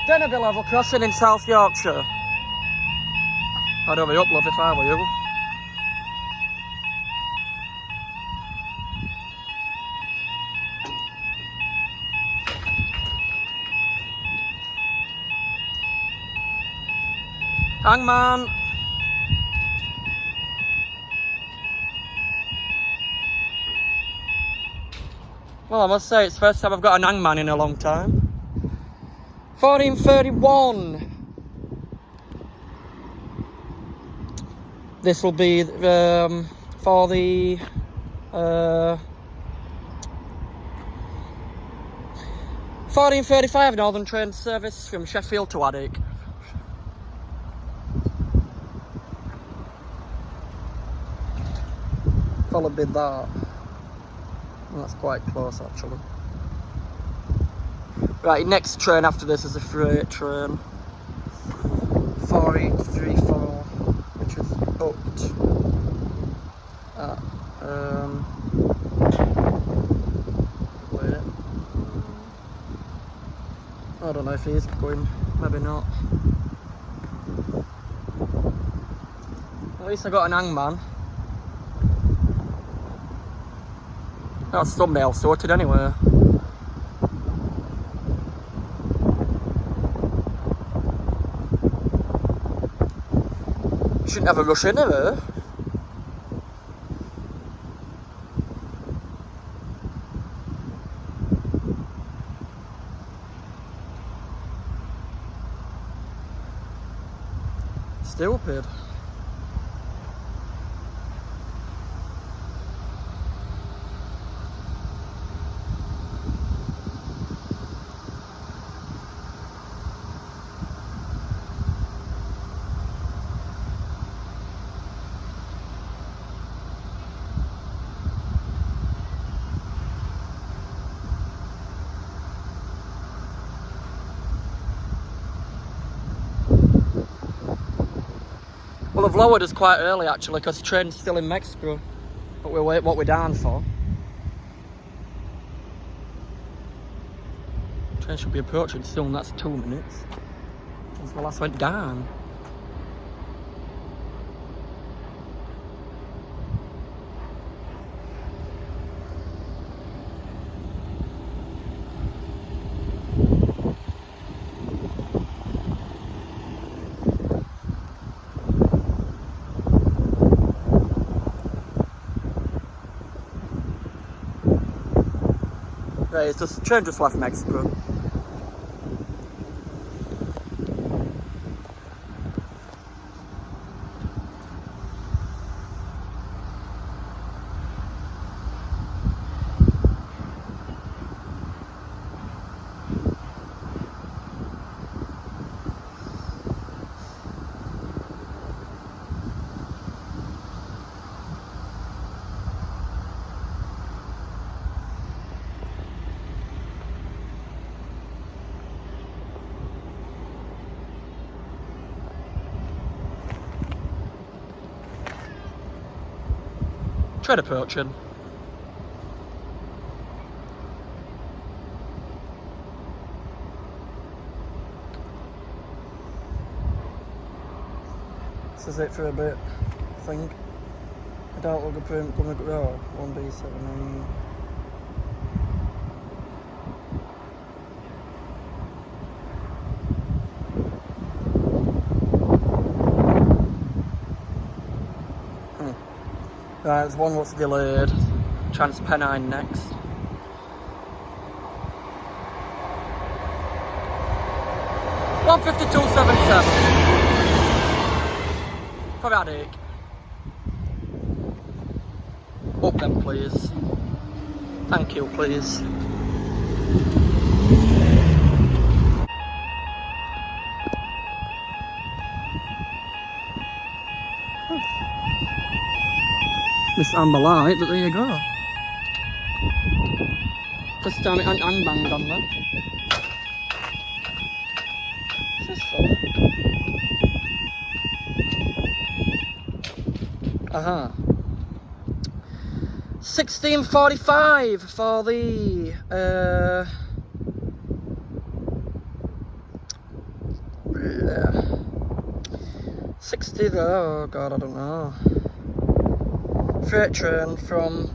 Denaby level crossing in South Yorkshire. I'd hurry up, love, if I were you. Hangman. Well, I must say, it's the first time I've got an hangman in a long time. 1431. This will be for the 1435 Northern Train Service from Sheffield to Adwick. Followed by that. That's quite close actually. Right, next train after this is a freight train. 4834, which is booked at wait. I don't know if he is going, maybe not. At least I got an hangman. That's thumbnail sorted anyway. Shouldn't have a rush in here. Stupid. Well, they've lowered us quite early actually because the train's still in Mexico. But we'll wait what we're down for. Train should be approaching soon, that's 2 minutes. Since the last went down. Right, it's just train just left Mexico. Tread approaching. This is it for a bit, I think. I doubt we'll gonna go 1B7. Right, there's one that's delayed. TRANSPENNIE next. $152.77. For Adwick. Up then, please. Thank you, please. This amber light, but there you go. First time it ain't banged on there. What's this for? Aha. 16:45 for the 60 there, oh god, I don't know. Freight train from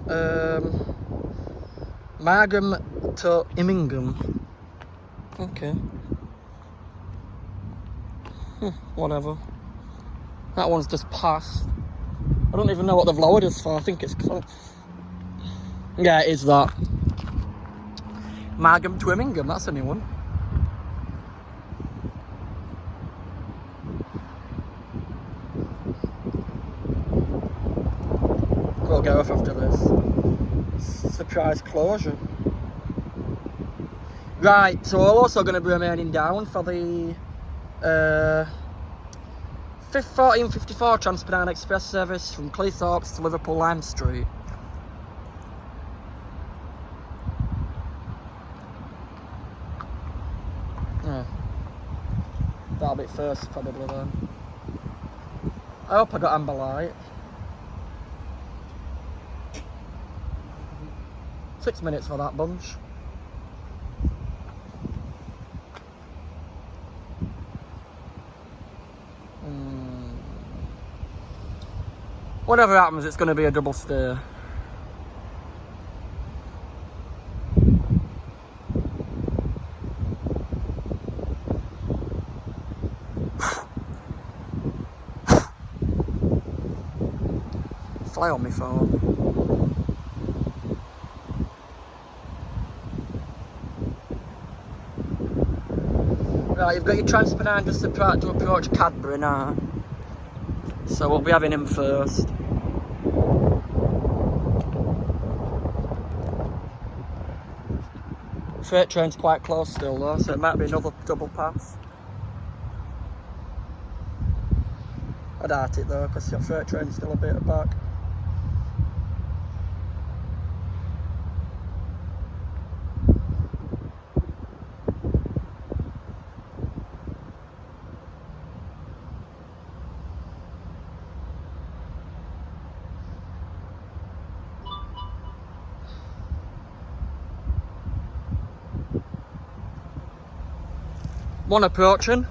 Margham to Immingham. Okay. Whatever. That one's just passed. I don't even know what they've lowered us for. I think it's... Yeah, it is that. Margham to Immingham, that's a new one. We'll get off after this. Surprise closure. Right, so we're also going to be remaining down for the 1454 TRANSPENNIE Express service from Cleethopes to Liverpool Lime Street. Yeah. That'll be first probably then. I hope I got amber light. 6 minutes for that bunch. Whatever happens, it's going to be a double stay. Fly on my phone. Right, you've got your TRANSPENNIE just about to approach Cadbury now. So we'll be having him first. Freight train's quite close still though, so it might be another double pass. I doubt it though, because your freight train's still a bit back. One approaching,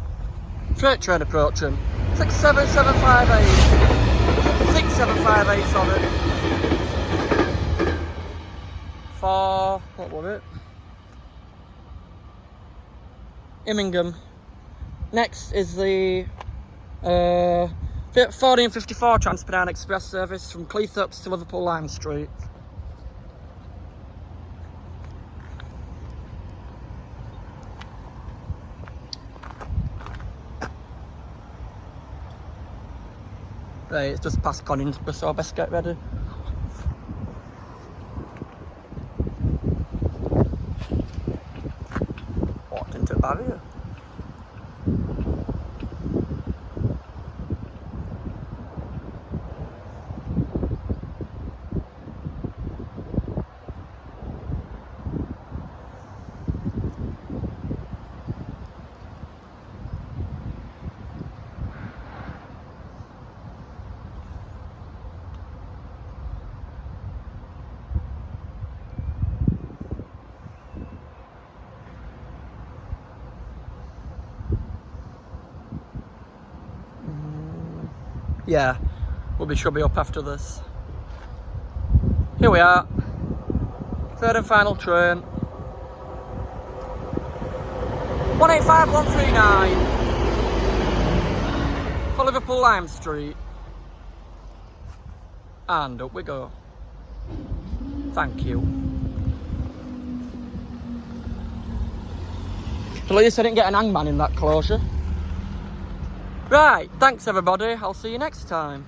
freight train approaching, 67758, 6758, sorry, for, what was it, Immingham. Next is the 1454 TRANSPENNIE Express service from Cleethopes to Liverpool Lime Street. Right, it's just past Conisbourgh, so I best get ready. Walked into a barrier. Yeah, should be up after this. Here we are, third and final train. 185139 for Liverpool Lime Street. And up we go. Thank you. At least I didn't get an hangman in that closure. Right, thanks everybody, I'll see you next time.